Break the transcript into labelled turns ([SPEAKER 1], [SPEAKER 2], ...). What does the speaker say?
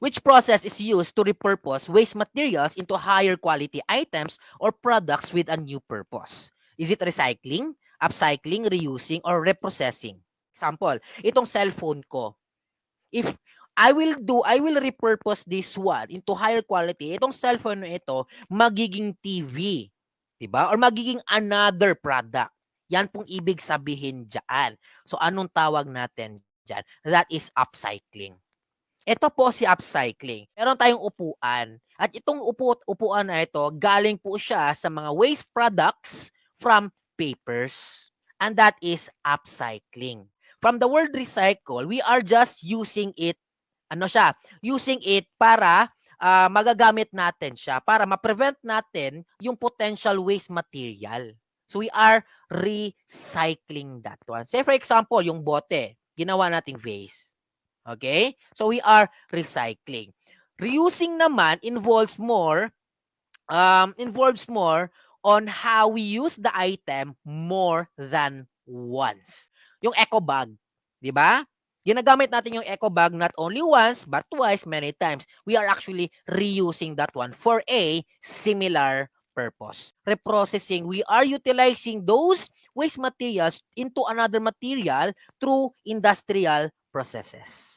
[SPEAKER 1] which process is used to repurpose waste materials into higher quality items or products with a new purpose. Is it recycling, upcycling, reusing, or reprocessing? Example, itong cellphone ko. If I will repurpose this one into higher quality. Itong cellphone na ito, magiging TV. Diba? Or magiging another product. Yan pong ibig sabihin dyan. So, anong tawag natin dyan? That is upcycling. Ito po si upcycling. Meron tayong upuan. At itong upuan na ito, galing po siya sa mga waste products from papers. And that is upcycling. From the word recycle, we are just using it, using it para magagamit natin siya, para ma-prevent natin yung potential waste material. So we are recycling that one. Say for example, yung bote, ginawa nating vase. Okay? So we are recycling. Reusing naman involves more on how we use the item more than once. Yung eco bag, 'di ba? Ginagamit natin yung eco bag not only once but twice, many times. We are actually reusing that one for a similar purpose. Reprocessing, we are utilizing those waste materials into another material through industrial processes.